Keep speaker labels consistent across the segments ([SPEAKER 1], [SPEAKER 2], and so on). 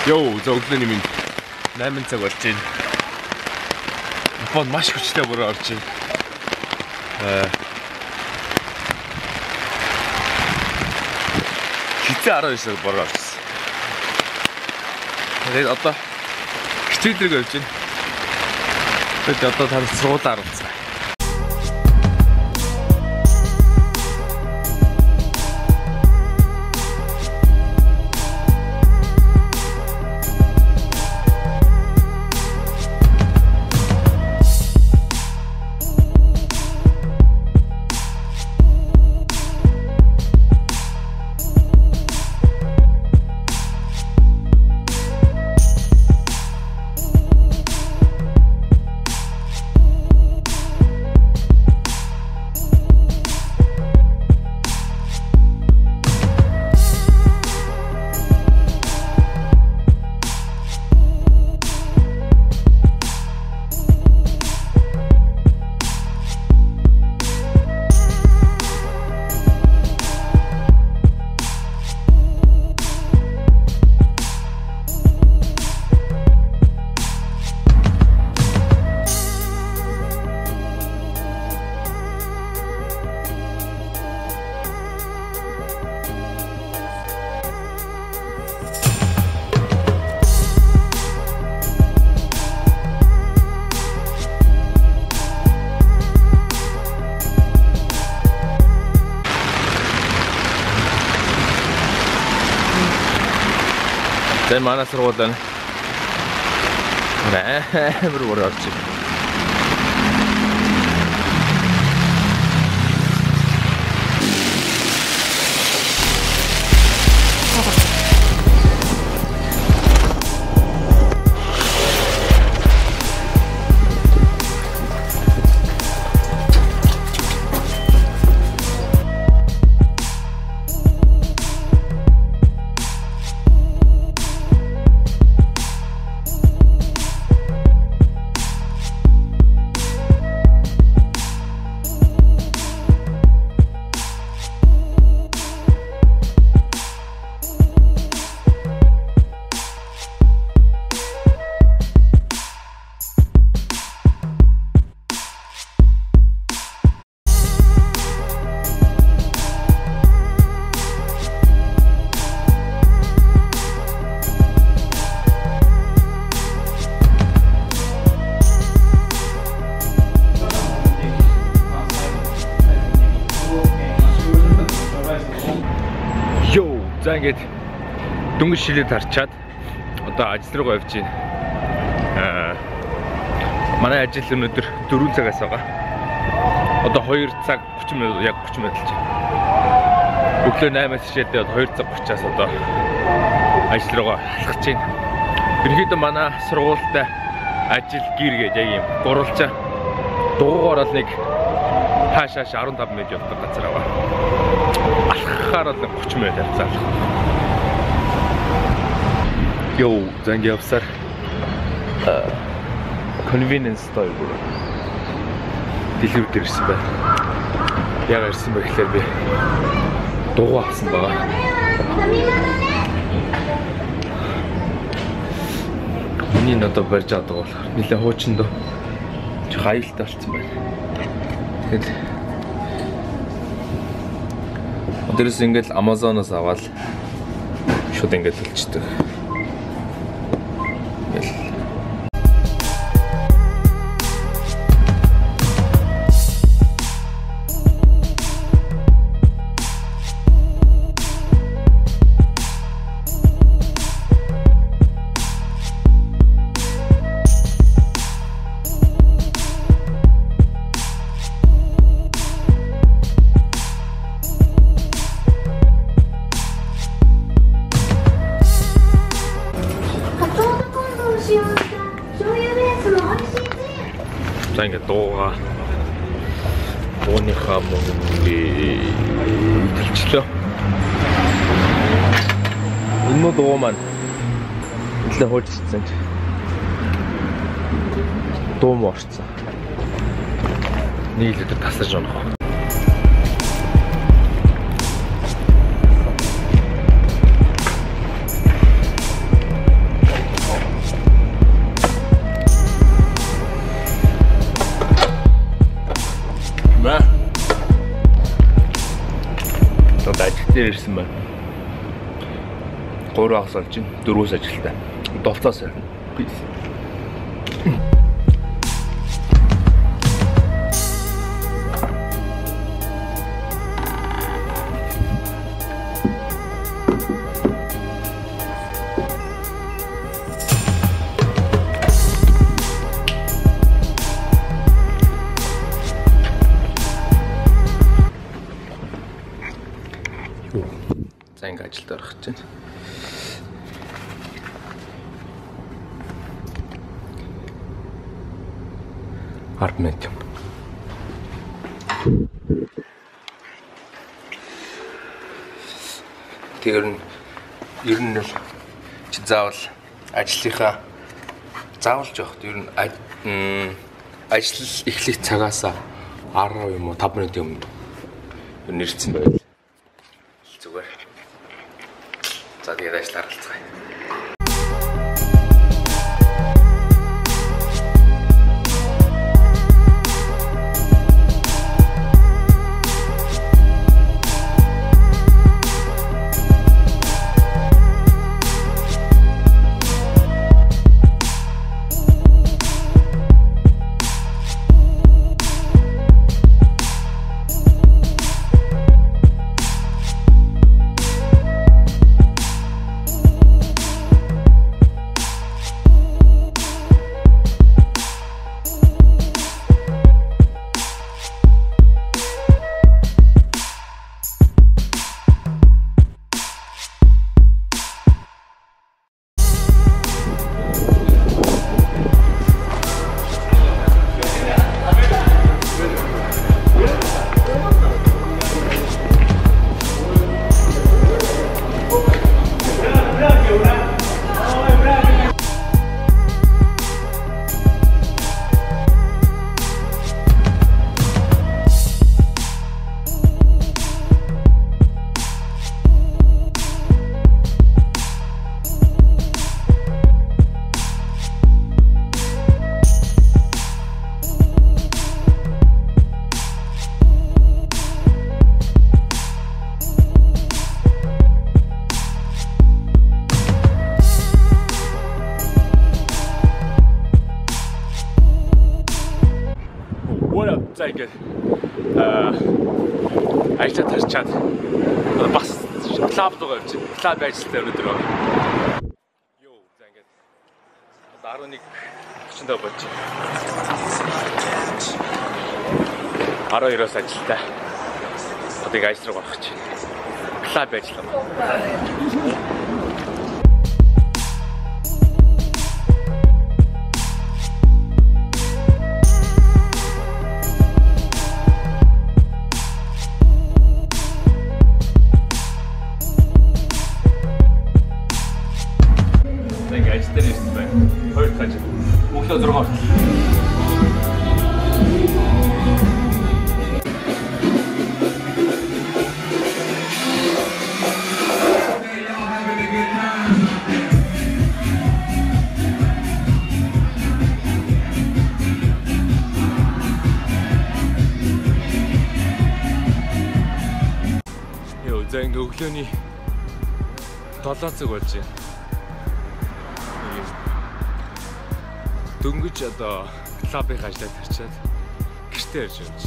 [SPEAKER 1] Йоо, за өглөөний минь 8 цаг болж байна. Японд маш хүчтэй бүр орж байна. Хитэ 19-аар бүр орсон. Тэгээд одоо хичээлрэг явж байна. Тэгээд одоо тань сургуулаа орсон. Манай сургууль амар бүр орж байна. За ингээд дөнгөж шилээд харчаад одоо ажил руу явж байна. Манай ажил өнөөдөр 4 цагаас байгаа. Одоо 2 цаг 30 минут яг 30 минут л. Өглөө 8-аас шийдээд 2 цаг 30-аас одоо ажил руугаа алхаж байна. Ерөнхийдөө манай сургуультай ажил гэр гэж яг юм гурвалжаа дугуугаар л нэг хаашаа 15 минут явдаг газар байгаа. Алхахаар л 30 минут явцаа. Йоо, занги явсаар convenience store бүр дэлгүүр дээрсэн байна. Яг ирсэн бэ гэхээр би дугуй авсан байгаа. Миний надад барьж авдаг болохоор нэлээ хуучиндоо жоо аюултай болсон байна. Тэгэд дээрээс ингээл Amazon-оос аваад шууд ингээд төлчдөг. За ингээд дууныхаа мөнгөний төлчлөө. Энэ дуу маань нэлээд хуульчсан. Дуу морцсон. Нэг литр тасарч онох. Одоо ажил дээр ирсэн байна. 3 хагас болж байна. 4-өөс ажилтаа. Долцоос ирнэ. Peace. За ингээ ажилд орох гэж байна. Армент. Тэр нь ер нь л чи заавал ажлынхаа заавалж явахд ер нь ажил эхлэх цагаас 10 юм уу 5 минутын өмнө нэрсэн байл. Зүгээр. За тэгээд ажиллаар харилцгаая. За ингээд ажил тарчаад бас клуб руу явж байна. Клуб ажилтаа өнөдөр байна. Йоо за ингээд 11:30 болж байна. 12-оос ажилтаа. Одоо ингээд ажил руу гарах гэж байна. Клуб ажиллаа. Ажил дээр ирсэн байна. 2 цаг. Өглөө 6 хүртэл. Йоо, за ингээ өглөөний 7 цаг болж байна. Дөнгөж одоо клубын ажлаа тарчаад гэртээ ирж байна.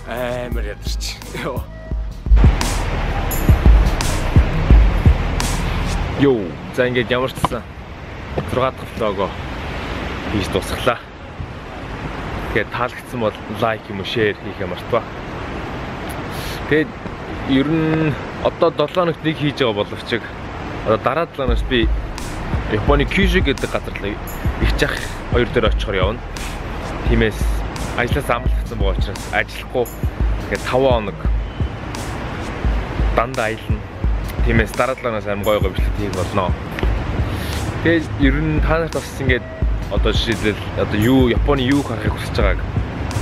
[SPEAKER 1] Амар ядарч. Йоо, за ингээд ямар ч гэсэн 6 дахь влогоо хийж дуусглаа. Тэгээд таалагдсан бол лайк юм уу, шеэр хийхээ мартаа. Тэгээд ер нь одоо 7 хоногт нэг хийж байгаа боловч одоо дараа 7 хоногт би Японы Kyushu гэдэг газар их жах 2 дээр очихоор явна. Тиймээс ажлаас амлагдсан байгаа учраас ажиллахгүй тэгээд 5 хоног дандаа аялна. Тиймээс дараа 7 хоногоос амин гоё бичлэг хийх болно. Тэгээд ер нь та нарт бас ингээд одоо жишээлбэл одоо юу Японы юу харахыг хүсэж байгааг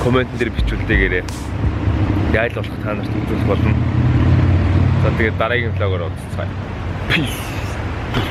[SPEAKER 1] коммент дээр бичүүлдээгээрэй. Яйл болох та нарт үзүүлэх болно. За тэгээд дараагийн влогоор уулзцгаая. Peace.